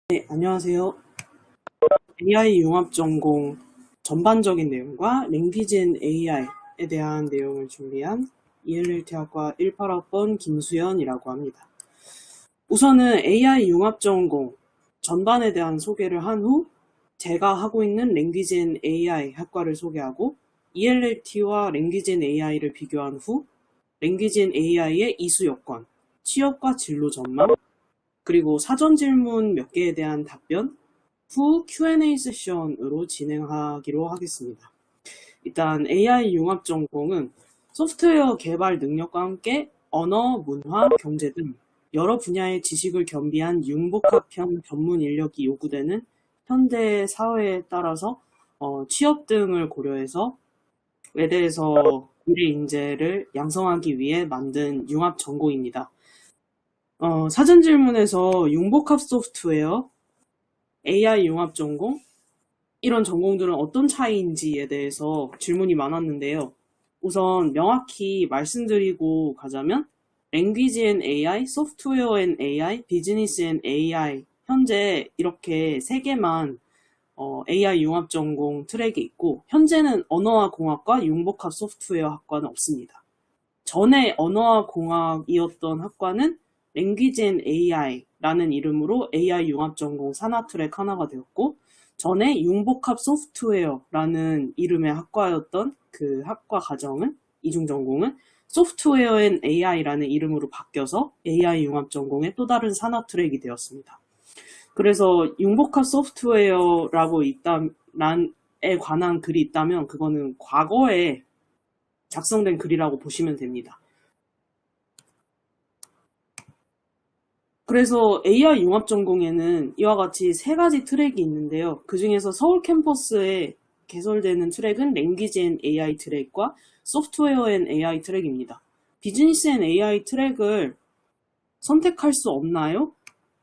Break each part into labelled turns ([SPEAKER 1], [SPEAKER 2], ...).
[SPEAKER 1] 네, 안녕하세요. AI 융합 전공 전반적인 내용과 랭귀지 앤 AI에 대한 내용을 준비한 ELLT 학과 18학번 김수연이라고 합니다. 우선은 AI 융합 전공 전반에 대한 소개를 한 후 제가 하고 있는 랭귀지 앤 AI 학과를 소개하고 ELLT와 랭귀지 앤 AI를 비교한 후 랭귀지 앤 AI의 이수 여건, 취업과 진로 전망, 그리고 사전 질문 몇 개에 대한 답변, 후 Q&A 세션으로 진행하기로 하겠습니다. 일단 AI 융합 전공은 소프트웨어 개발 능력과 함께 언어, 문화, 경제 등 여러 분야의 지식을 겸비한 융복합형 전문 인력이 요구되는 현대 사회에 따라서 취업 등을 고려해서 외대에서 미래 인재를 양성하기 위해 만든 융합 전공입니다. 사전 질문에서 융복합 소프트웨어, AI 융합 전공, 이런 전공들은 어떤 차이인지에 대해서 질문이 많았는데요. 우선 명확히 말씀드리고 가자면 Language and AI, Software and AI, Business and AI 현재 이렇게 세 개만 AI 융합 전공 트랙이 있고 현재는 언어와 공학과 융복합 소프트웨어 학과는 없습니다. 전에 언어와 공학이었던 학과는 Language and AI라는 이름으로 AI 융합 전공 산하 트랙 하나가 되었고 전에 융복합 소프트웨어라는 이름의 학과였던 그 학과 과정은 이중 전공은 소프트웨어 앤 AI라는 이름으로 바뀌어서 AI 융합 전공의 또 다른 산하 트랙이 되었습니다. 그래서 융복합 소프트웨어라고 에 관한 글이 있다면 그거는 과거에 작성된 글이라고 보시면 됩니다. 그래서 AI 융합 전공에는 이와 같이 세 가지 트랙이 있는데요. 그 중에서 서울 캠퍼스에 개설되는 트랙은 랭귀지 앤 AI 트랙과 소프트웨어 앤 AI 트랙입니다. 비즈니스 앤 AI 트랙을 선택할 수 없나요?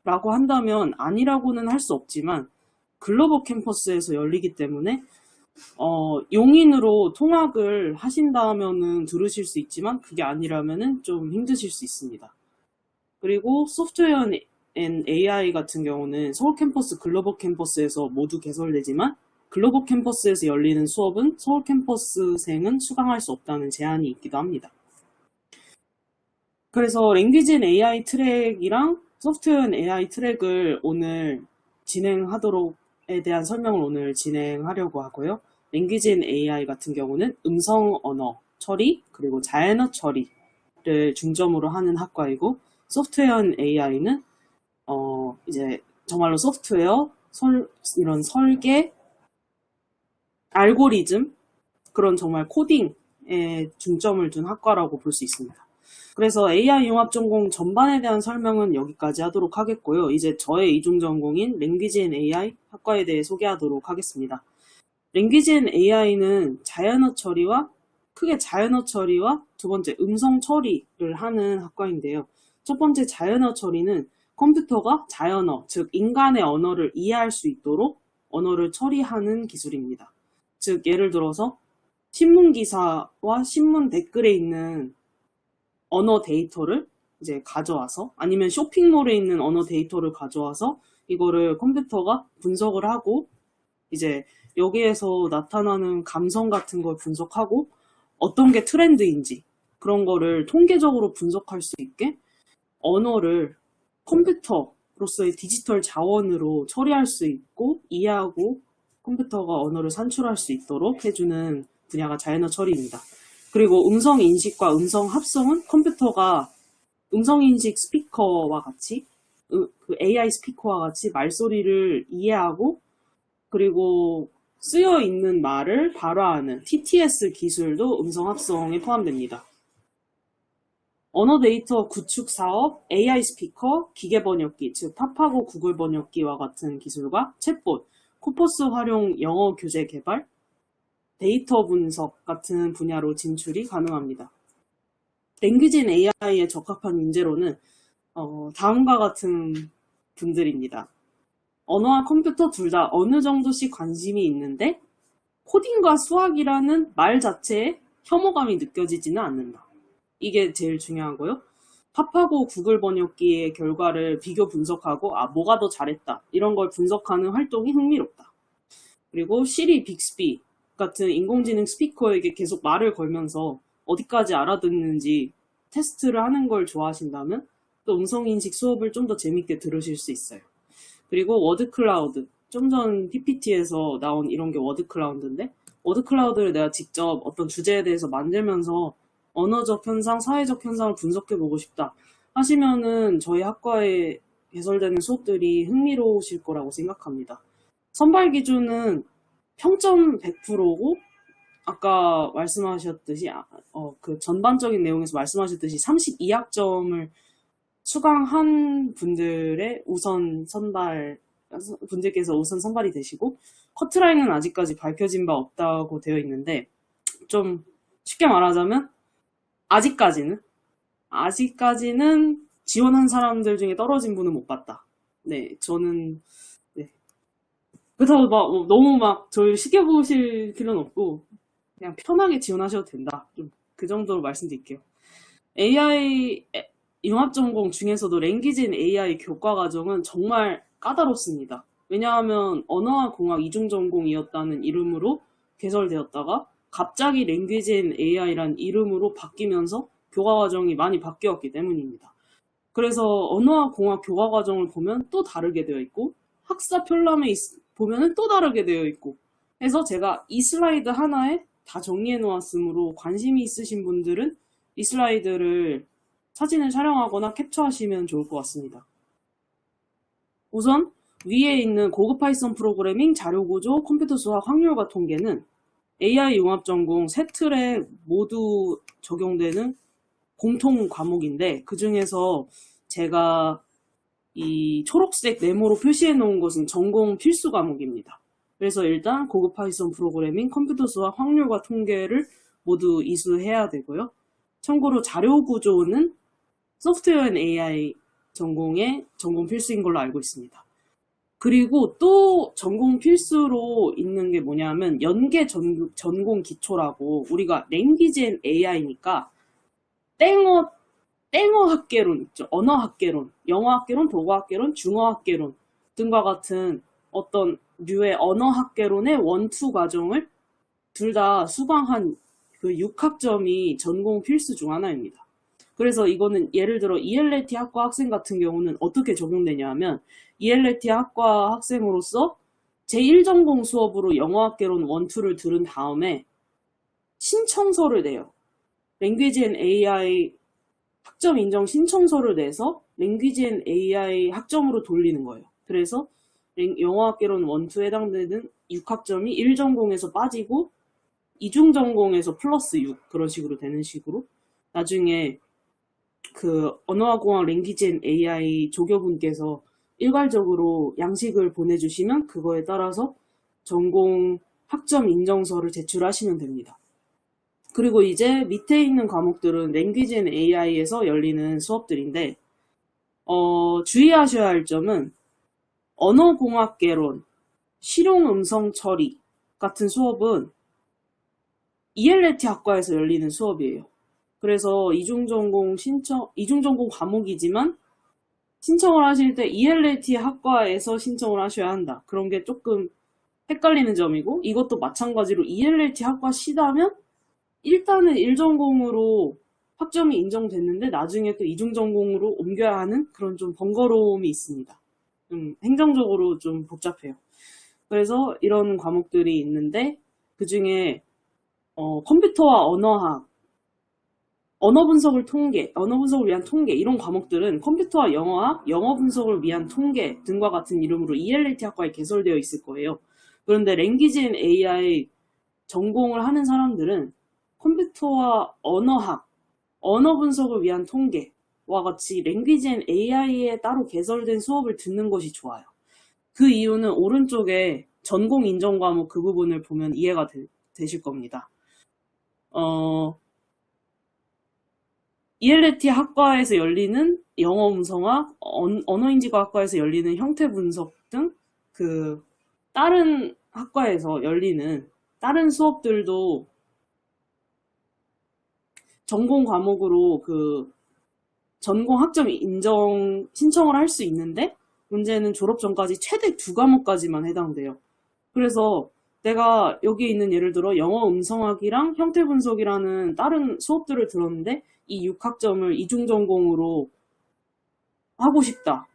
[SPEAKER 1] 라고 한다면 아니라고는 할 수 없지만 글로벌 캠퍼스에서 열리기 때문에 용인으로 통학을 하신다면은 들으실 수 있지만 그게 아니라면은 좀 힘드실 수 있습니다. 그리고 소프트웨어 앤 AI 같은 경우는 서울 캠퍼스, 글로벌 캠퍼스에서 모두 개설되지만 글로벌 캠퍼스에서 열리는 수업은 서울 캠퍼스생은 수강할 수 없다는 제한이 있기도 합니다. 그래서 랭귀지 앤 AI 트랙이랑 소프트웨어 앤 AI 트랙을 오늘 진행하도록에 대한 설명을 오늘 진행하려고 하고요. 랭귀지 앤 AI 같은 경우는 음성 언어 처리 그리고 자연어 처리를 중점으로 하는 학과이고 소프트웨어 앤 AI는 이제 정말로 소프트웨어, 이런 설계, 알고리즘 그런 정말 코딩에 중점을 둔 학과라고 볼 수 있습니다. 그래서 AI 융합 전공 전반에 대한 설명은 여기까지 하도록 하겠고요. 이제 저의 이중 전공인 Language and AI 학과에 대해 소개하도록 하겠습니다. Language and AI는 크게 자연어 처리와 두 번째 음성 처리를 하는 학과인데요. 첫 번째 자연어 처리는 컴퓨터가 자연어, 즉 인간의 언어를 이해할 수 있도록 언어를 처리하는 기술입니다. 즉 예를 들어서 신문 기사와 신문 댓글에 있는 언어 데이터를 이제 가져와서 아니면 쇼핑몰에 있는 언어 데이터를 가져와서 이거를 컴퓨터가 분석을 하고 이제 여기에서 나타나는 감성 같은 걸 분석하고 어떤 게 트렌드인지 그런 거를 통계적으로 분석할 수 있게 언어를 컴퓨터로서의 디지털 자원으로 처리할 수 있고 이해하고 컴퓨터가 언어를 산출할 수 있도록 해주는 분야가 자연어 처리입니다. 그리고 음성 인식과 음성 합성은 컴퓨터가 음성 인식 스피커와 같이 그 AI 스피커와 같이 말소리를 이해하고 그리고 쓰여 있는 말을 발화하는 TTS 기술도 음성 합성에 포함됩니다. 언어 데이터 구축 사업, AI 스피커, 기계 번역기, 즉 팝하고 구글 번역기와 같은 기술과 챗봇, 코퍼스 활용 영어 교재 개발, 데이터 분석 같은 분야로 진출이 가능합니다. 랭귀지 앤 AI에 적합한 인재로는 다음과 같은 분들입니다. 언어와 컴퓨터 둘 다 어느 정도씩 관심이 있는데 코딩과 수학이라는 말 자체에 혐오감이 느껴지지는 않는다. 이게 제일 중요하고요. 팝하고 구글 번역기의 결과를 비교 분석하고 뭐가 더 잘했다 이런 걸 분석하는 활동이 흥미롭다. 그리고 시리, 빅스비 같은 인공지능 스피커에게 계속 말을 걸면서 어디까지 알아듣는지 테스트를 하는 걸 좋아하신다면 또 음성인식 수업을 좀 더 재밌게 들으실 수 있어요. 그리고 워드클라우드, 좀 전 PPT에서 나온 이런 게 워드클라우드인데 워드클라우드를 내가 직접 어떤 주제에 대해서 만들면서 언어적 현상, 사회적 현상을 분석해보고 싶다 하시면은 저희 학과에 개설되는 수업들이 흥미로우실 거라고 생각합니다. 선발 기준은 평점 100%고 아까 말씀하셨듯이 그 전반적인 내용에서 말씀하셨듯이 32학점을 수강한 분들께서 우선 선발이 되시고 커트라인은 아직까지 밝혀진 바 없다고 되어 있는데 좀 쉽게 말하자면 아직까지는 지원한 사람들 중에 떨어진 분은 못 봤다. 네, 저는 네. 그렇다고 너무 저희 시켜 보실 필요는 없고 그냥 편하게 지원하셔도 된다. 좀 그 정도로 말씀드릴게요. AI 융합전공 중에서도 랭귀지인 AI 교과 과정은 정말 까다롭습니다. 왜냐하면 언어와 공학 이중전공이었다는 이름으로 개설되었다가 갑자기 랭귀지인 AI란 이름으로 바뀌면서 교과 과정이 많이 바뀌었기 때문입니다. 그래서 언어와 공학 교과 과정을 보면 또 다르게 되어 있고 학사 편람에 보면 또 다르게 되어 있고 해서 제가 이 슬라이드 하나에 다 정리해 놓았으므로 관심이 있으신 분들은 이 슬라이드를 사진을 촬영하거나 캡처하시면 좋을 것 같습니다. 우선 위에 있는 고급 파이썬 프로그래밍, 자료구조, 컴퓨터 수학, 확률과 통계는 AI 융합전공 세 틀에 모두 적용되는 공통 과목인데 그 중에서 제가 이 초록색 네모로 표시해 놓은 것은 전공 필수 과목입니다. 그래서 일단 고급 파이썬 프로그래밍, 컴퓨터 수학, 확률과 통계를 모두 이수해야 되고요. 참고로 자료 구조는 소프트웨어 앤 AI 전공의 전공 필수인 걸로 알고 있습니다. 그리고 또 전공 필수로 있는 게 뭐냐면 연계 전공 기초라고 우리가 랭귀지 앤 AI니까 땡어 학개론 있죠. 언어 학개론, 영어 학개론, 독어 학개론, 중어 학개론 등과 같은 어떤 류의 언어 학개론의 원투 과정을 둘 다 수강한 그 6학점이 전공 필수 중 하나입니다. 그래서 이거는 예를 들어 ELT 학과 학생 같은 경우는 어떻게 적용되냐 하면 ELT 학과 학생으로서 제1전공 수업으로 영어 학개론 1, 2를 들은 다음에 신청서를 내요. 랭귀지 앤 AI 학점 인정 신청서를 내서 랭귀지 앤 AI 학점으로 돌리는 거예요. 그래서 영어 학개론 1, 2에 해당되는 6학점이 1전공에서 빠지고 2중전공에서 플러스 6 그런 식으로 되는 식으로 나중에 그 언어와 공학 랭귀지 앤 AI 조교분께서 일괄적으로 양식을 보내주시면 그거에 따라서 전공 학점 인정서를 제출하시면 됩니다. 그리고 이제 밑에 있는 과목들은 랭귀지 앤 AI에서 열리는 수업들인데 주의하셔야 할 점은 언어공학개론, 실용음성 처리 같은 수업은 ELT 학과에서 열리는 수업이에요. 그래서 이중전공 과목이지만 신청을 하실 때 ELT 학과에서 신청을 하셔야 한다. 그런 게 조금 헷갈리는 점이고 이것도 마찬가지로 ELT 학과 시다면 일단은 1전공으로 학점이 인정됐는데 나중에 또 이중전공으로 옮겨야 하는 그런 좀 번거로움이 있습니다. 행정적으로 좀 복잡해요. 그래서 이런 과목들이 있는데 그 중에 컴퓨터와 언어학, 언어 분석을 위한 통계 이런 과목들은 컴퓨터와 영어학, 영어 분석을 위한 통계 등과 같은 이름으로 ELT 학과에 개설되어 있을 거예요. 그런데 랭귀지 앤 AI 전공을 하는 사람들은 컴퓨터와 언어학, 언어 분석을 위한 통계와 같이 랭귀지 앤 AI에 따로 개설된 수업을 듣는 것이 좋아요. 그 이유는 오른쪽에 전공 인정 과목 그 부분을 보면 이해가 되실 겁니다. ELT 학과에서 열리는 영어 음성학, 언어인지과 학과에서 열리는 형태 분석 등 그 다른 학과에서 열리는 다른 수업들도 전공 과목으로 그 전공 학점 인정 신청을 할 수 있는데 문제는 졸업 전까지 최대 2과목까지만 해당돼요. 그래서 내가 여기 있는 예를 들어 영어 음성학이랑 형태 분석이라는 다른 수업들을 들었는데 이 6학점을 이중 전공으로 하고 싶다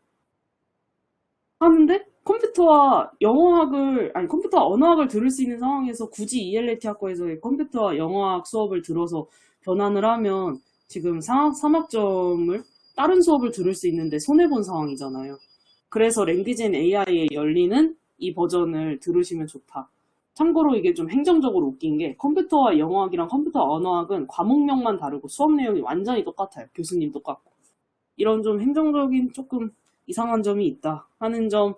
[SPEAKER 1] 하는데 컴퓨터와 영어학을 아니 컴퓨터와 언어학을 들을 수 있는 상황에서 굳이 ELT 학과에서의 컴퓨터와 영어학 수업을 들어서 변환을 하면 지금 3학점을 다른 수업을 들을 수 있는데 손해본 상황이잖아요. 그래서 랭귀지앤 AI에 열리는 이 버전을 들으시면 좋다. 참고로 이게 좀 행정적으로 웃긴 게 컴퓨터와 영어학이랑 컴퓨터 언어학은 과목명만 다르고 수업 내용이 완전히 똑같아요. 교수님 똑같고. 이런 좀 행정적인 조금 이상한 점이 있다 하는 점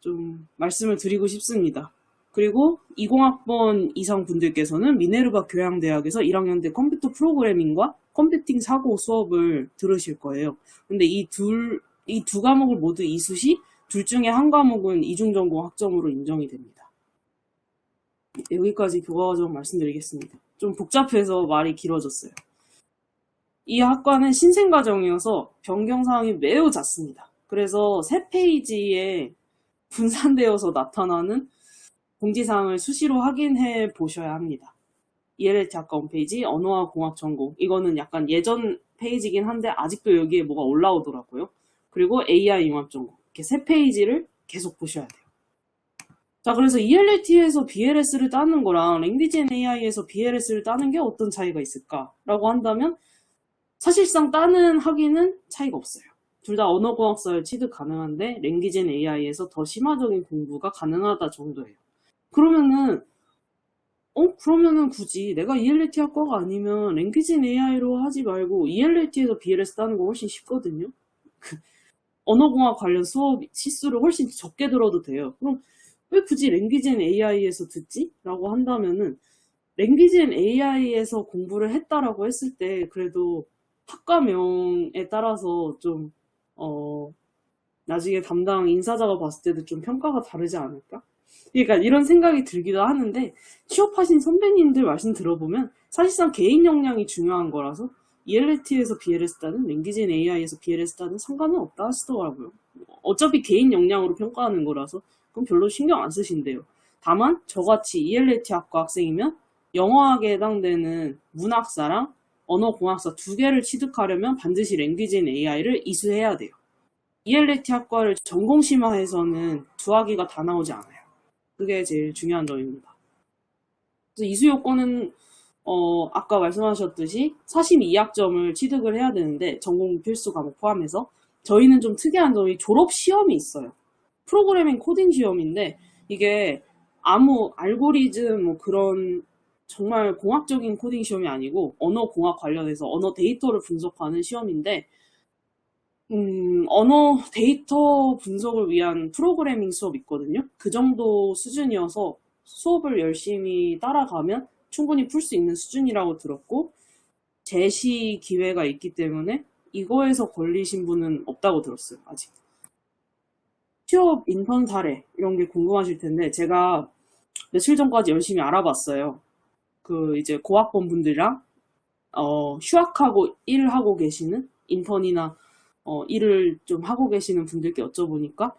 [SPEAKER 1] 좀 말씀을 드리고 싶습니다. 그리고 20학번 이상 분들께서는 미네르바 교양대학에서 1학년 때 컴퓨터 프로그래밍과 컴퓨팅 사고 수업을 들으실 거예요. 근데 이 두 과목을 모두 이수시, 둘 중에 한 과목은 이중전공 학점으로 인정이 됩니다. 여기까지 교과과정 말씀드리겠습니다. 좀 복잡해서 말이 길어졌어요. 이 학과는 신생과정이어서 변경사항이 매우 잦습니다. 그래서 3페이지에 분산되어서 나타나는 공지사항을 수시로 확인해 보셔야 합니다. ELT 학과 홈페이지, 언어와 공학 전공. 이거는 약간 예전 페이지긴 한데 아직도 여기에 뭐가 올라오더라고요. 그리고 AI 융합 전공. 이렇게 3페이지를 계속 보셔야 돼요. 자, 그래서 ELT에서 BLS를 따는 거랑 랭귀지 앤 AI에서 BLS를 따는 게 어떤 차이가 있을까라고 한다면 사실상 따는 학위는 차이가 없어요. 둘 다 언어공학사를 취득 가능한데 랭귀지 앤 AI에서 더 심화적인 공부가 가능하다 정도예요. 그러면은 굳이 내가 ELT 학과가 아니면 랭귀지 앤 AI로 하지 말고 ELT에서 BLS 따는 거 훨씬 쉽거든요. 언어공학 관련 수업 시수를 훨씬 적게 들어도 돼요. 그럼 왜 굳이 랭귀지 앤 AI에서 듣지? 라고 한다면은 랭귀지 앤 AI에서 공부를 했다라고 했을 때 그래도 학과명에 따라서 좀 나중에 담당 인사자가 봤을 때도 좀 평가가 다르지 않을까? 그러니까 이런 생각이 들기도 하는데 취업하신 선배님들 말씀 들어보면 사실상 개인 역량이 중요한 거라서 ELT에서 BLS 따는 랭귀지 앤 AI에서 BLS 따는 상관은 없다 하시더라고요. 어차피 개인 역량으로 평가하는 거라서 그럼 별로 신경 안 쓰신대요. 다만 저같이 ELT 학과 학생이면 영어학에 해당되는 문학사랑 언어공학사 2개를 취득하려면 반드시 랭귀지 앤 AI를 이수해야 돼요. ELT 학과를 전공심화해서는 2학기가 다 나오지 않아요. 그게 제일 중요한 점입니다. 그래서 이수 요건은 아까 말씀하셨듯이 42학점을 취득을 해야 되는데 전공 필수 과목 포함해서 저희는 좀 특이한 점이 졸업 시험이 있어요. 프로그래밍 코딩 시험인데 이게 아무 알고리즘 뭐 그런 정말 공학적인 코딩 시험이 아니고 언어 공학 관련해서 언어 데이터를 분석하는 시험인데 언어 데이터 분석을 위한 프로그래밍 수업이 있거든요. 그 정도 수준이어서 수업을 열심히 따라가면 충분히 풀 수 있는 수준이라고 들었고 제시 기회가 있기 때문에 이거에서 걸리신 분은 없다고 들었어요. 아직. 취업 인턴 사례 이런 게 궁금하실 텐데 제가 며칠 전까지 열심히 알아봤어요. 그 이제 고학번 분들이랑 휴학하고 일하고 계시는 인턴이나 일을 좀 하고 계시는 분들께 여쭤보니까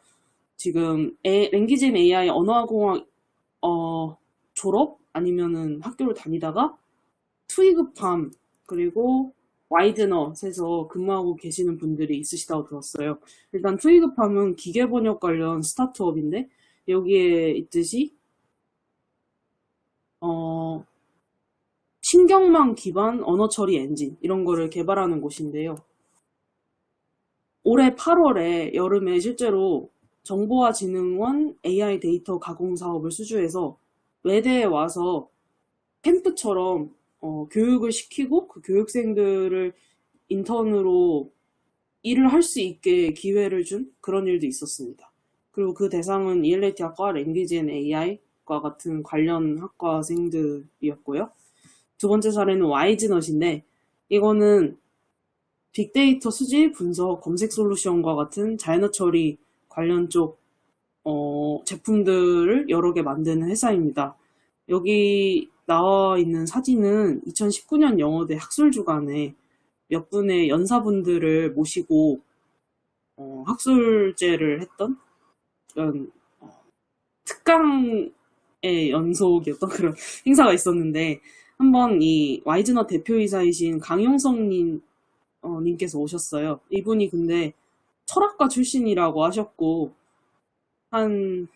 [SPEAKER 1] 지금 랭귀지 앤 AI 언어공학 졸업 아니면은 학교를 다니다가 트위그팜 그리고 와이드넛에서 근무하고 계시는 분들이 있으시다고 들었어요. 일단 트위그팜은 기계번역 관련 스타트업인데 여기에 있듯이 신경망 기반 언어 처리 엔진 이런 거를 개발하는 곳인데요. 올해 8월에 여름에 실제로 정보화진흥원 AI 데이터 가공 사업을 수주해서 외대에 와서 캠프처럼 교육을 시키고 그 교육생들을 인턴으로 일을 할 수 있게 기회를 준 그런 일도 있었습니다. 그리고 그 대상은 ELT 학과, 랭귀지 앤 AI과 같은 관련 학과생들이었고요. 두 번째 사례는 와이즈넛인데 이거는 빅데이터 수집, 분석, 검색 솔루션과 같은 자연어 처리 관련 쪽 제품들을 여러 개 만드는 회사입니다. 여기 나와 있는 사진은 2019년 영어대 학술주간에 몇 분의 연사분들을 모시고 학술제를 했던 그런 특강의 연속이었던 그런 행사가 있었는데 한번 이 와이즈넛 대표이사이신 강용성 님께서 오셨어요. 이분이 근데 철학과 출신이라고 하셨고 한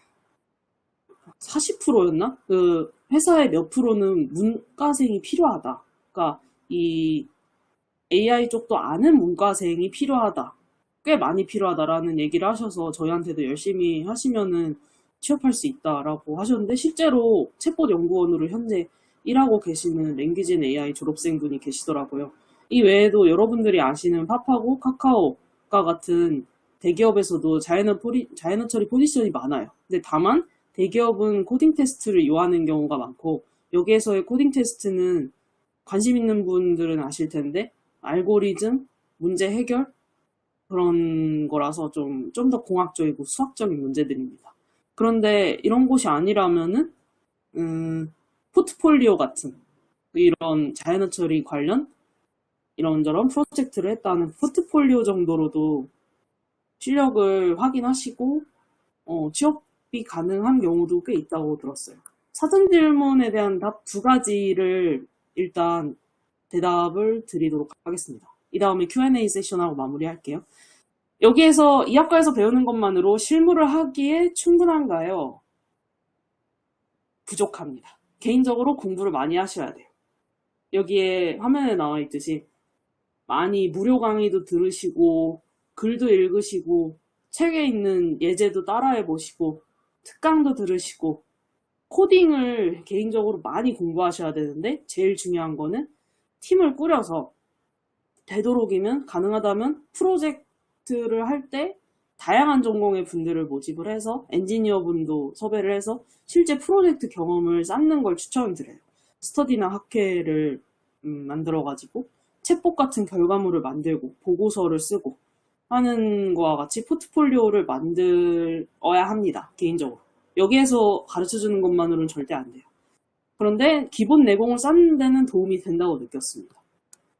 [SPEAKER 1] 40%였나? 그 회사의 몇 프로는 문과생이 필요하다. 그러니까 이 AI 쪽도 아는 문과생이 필요하다. 꽤 많이 필요하다라는 얘기를 하셔서 저희한테도 열심히 하시면은 취업할 수 있다라고 하셨는데 실제로 챗봇 연구원으로 현재 일하고 계시는 랭귀진 AI 졸업생분이 계시더라고요. 이 외에도 여러분들이 아시는 파파고 카카오가 같은 대기업에서도 자연어 처리 포지션이 많아요. 근데 다만 대기업은 코딩 테스트를 요하는 경우가 많고 여기에서의 코딩 테스트는 관심 있는 분들은 아실 텐데 알고리즘, 문제 해결 그런 거라서 좀 더 공학적이고 수학적인 문제들입니다. 그런데 이런 곳이 아니라면은 포트폴리오 같은 이런 자연어 처리 관련 이런저런 프로젝트를 했다는 포트폴리오 정도로도 실력을 확인하시고 취업이 가능한 경우도 꽤 있다고 들었어요. 사전 질문에 대한 답 두 가지를 일단 대답을 드리도록 하겠습니다. 이 다음에 Q&A 세션하고 마무리할게요. 여기에서 이 학과에서 배우는 것만으로 실무를 하기에 충분한가요? 부족합니다. 개인적으로 공부를 많이 하셔야 돼요. 여기에 화면에 나와 있듯이 많이 무료 강의도 들으시고 글도 읽으시고 책에 있는 예제도 따라해 보시고 특강도 들으시고 코딩을 개인적으로 많이 공부하셔야 되는데 제일 중요한 거는 팀을 꾸려서 되도록이면 가능하다면 프로젝트를 할 때 다양한 전공의 분들을 모집을 해서 엔지니어 분도 섭외를 해서 실제 프로젝트 경험을 쌓는 걸 추천드려요. 스터디나 학회를 만들어가지고 챗봇 같은 결과물을 만들고 보고서를 쓰고 하는 거와 같이 포트폴리오를 만들어야 합니다. 개인적으로. 여기에서 가르쳐주는 것만으로는 절대 안 돼요. 그런데 기본 내공을 쌓는 데는 도움이 된다고 느꼈습니다.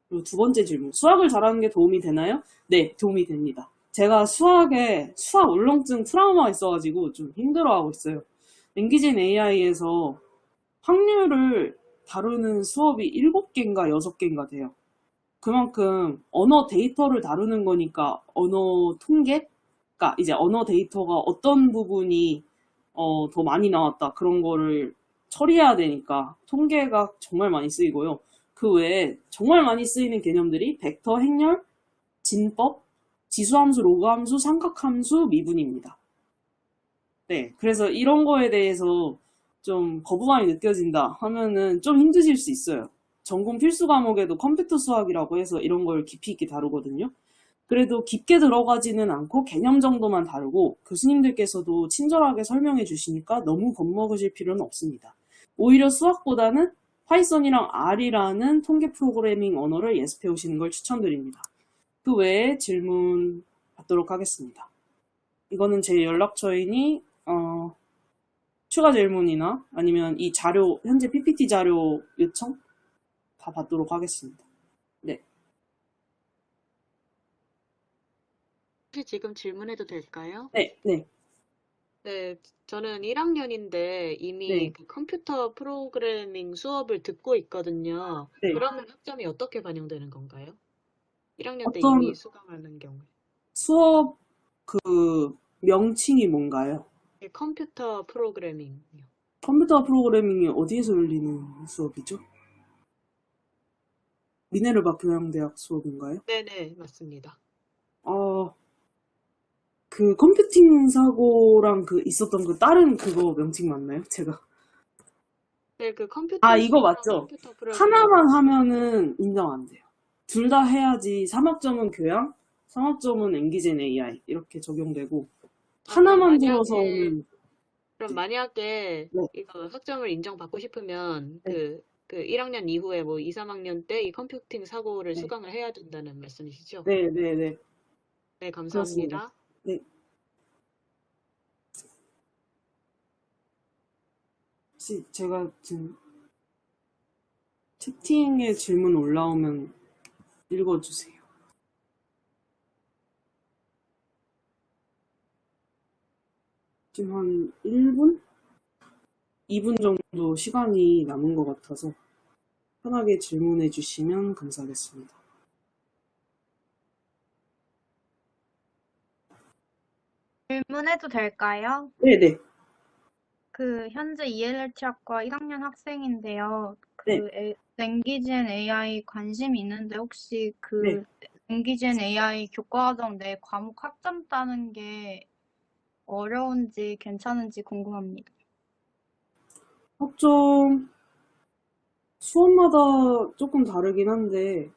[SPEAKER 1] 그리고 두 번째 질문. 수학을 잘하는 게 도움이 되나요? 네, 도움이 됩니다. 제가 수학 울렁증 트라우마가 있어가지고 좀 힘들어하고 있어요. 랭귀진 AI에서 확률을 다루는 수업이 7개인가 6개인가 돼요. 그만큼 언어 데이터를 다루는 거니까 언어 통계가 이제 언어 데이터가 어떤 부분이 더 많이 나왔다 그런 거를 처리해야 되니까 통계가 정말 많이 쓰이고요. 그 외에 정말 많이 쓰이는 개념들이 벡터, 행렬, 진법, 지수함수, 로그함수, 삼각함수, 미분입니다. 네, 그래서 이런 거에 대해서 좀 거부감이 느껴진다 하면은 좀 힘드실 수 있어요. 전공 필수 과목에도 컴퓨터 수학이라고 해서 이런 걸 깊이 있게 다루거든요. 그래도 깊게 들어가지는 않고 개념 정도만 다루고 교수님들께서도 친절하게 설명해 주시니까 너무 겁먹으실 필요는 없습니다. 오히려 수학보다는 파이썬이랑 R이라는 통계 프로그래밍 언어를 예습해 오시는 걸 추천드립니다. 그 외에 질문 받도록 하겠습니다. 이거는 제 연락처이니 추가 질문이나 아니면 이 자료 현재 PPT 자료 요청 다 받도록 하겠습니다. 네.
[SPEAKER 2] 혹시 지금 질문해도 될까요?
[SPEAKER 1] 네, 네,
[SPEAKER 2] 네, 저는 1학년인데 이미
[SPEAKER 1] 네,
[SPEAKER 2] 그 컴퓨터 프로그래밍 수업을 듣고 있거든요.
[SPEAKER 1] 네.
[SPEAKER 2] 그러면 학점이 어떻게 반영되는 건가요? 1학년 때 이미
[SPEAKER 1] 어떤
[SPEAKER 2] 수강하는 경우에.
[SPEAKER 1] 수업 명칭이 뭔가요?
[SPEAKER 2] 네, 컴퓨터 프로그래밍이요.
[SPEAKER 1] 컴퓨터 프로그래밍이 어디에서 열리는 수업이죠? 미네르바 교양대학 수업인가요?
[SPEAKER 2] 네네, 맞습니다.
[SPEAKER 1] 어, 그 컴퓨팅 사고랑 그 있었던 그 다른 그거 명칭 맞나요? 제가.
[SPEAKER 2] 네, 그
[SPEAKER 1] 아,
[SPEAKER 2] 컴퓨팅
[SPEAKER 1] 이거
[SPEAKER 2] 사고랑
[SPEAKER 1] 맞죠?
[SPEAKER 2] 컴퓨터 프로그래밍.
[SPEAKER 1] 하나만 하면은 인정 안 돼요. 둘 다 해야지 3학점은 교양, 3학점은 앵기젠 AI 이렇게 적용되고
[SPEAKER 2] 아, 그럼
[SPEAKER 1] 하나만
[SPEAKER 2] 만약에,
[SPEAKER 1] 들어서는
[SPEAKER 2] 그럼 만약에
[SPEAKER 1] 네,
[SPEAKER 2] 이거 학점을 인정받고 싶으면
[SPEAKER 1] 네,
[SPEAKER 2] 그 1학년 이후에 뭐 2, 3학년 때 이 컴퓨팅 사고를
[SPEAKER 1] 네,
[SPEAKER 2] 수강을 해야 된다는 말씀이시죠?
[SPEAKER 1] 네, 네, 네,
[SPEAKER 2] 네,
[SPEAKER 1] 그렇습니다.
[SPEAKER 2] 감사합니다.
[SPEAKER 1] 네, 혹시 제가 지금 채팅에 질문 올라오면 읽어주세요. 지금 한 1분? 2분 정도 시간이 남은 것 같아서 편하게 질문해 주시면 감사하겠습니다.
[SPEAKER 3] 질문해도 될까요?
[SPEAKER 1] 네네.
[SPEAKER 3] 현재 ELLT학과 1학년 학생인데요.
[SPEAKER 1] 네.
[SPEAKER 3] 랭귀지앤 AI 관심이 있는데 혹시
[SPEAKER 1] 네.
[SPEAKER 3] 랭귀지앤 AI 교과과정 내 과목 학점 따는 게 어려운지 괜찮은지 궁금합니다.
[SPEAKER 1] 학점 수업마다 조금 다르긴 한데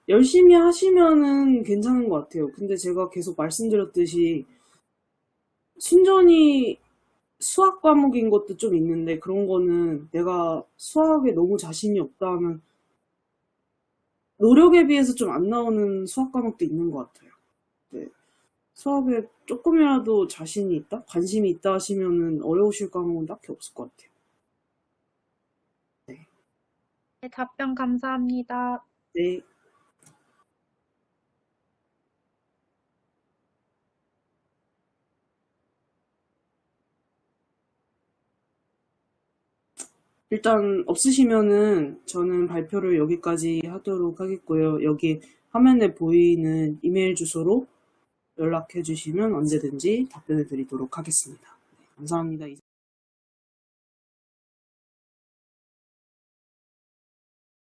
[SPEAKER 1] 열심히 하시면은 괜찮은 것 같아요. 근데 제가 계속 말씀드렸듯이 순전히 수학 과목인 것도 좀 있는데 그런 거는 내가 수학에 너무 자신이 없다 하면 노력에 비해서 좀 안 나오는 수학 과목도 있는 것 같아요. 네. 수학에 조금이라도 자신이 있다? 관심이 있다 하시면은 어려우실 과목은 딱히 없을 것 같아요. 네.
[SPEAKER 3] 네, 답변 감사합니다.
[SPEAKER 1] 네. 일단 없으시면은 저는 발표를 여기까지 하도록 하겠고요. 여기 화면에 보이는 이메일 주소로 연락해 주시면 언제든지 답변해 드리도록 하겠습니다. 네, 감사합니다.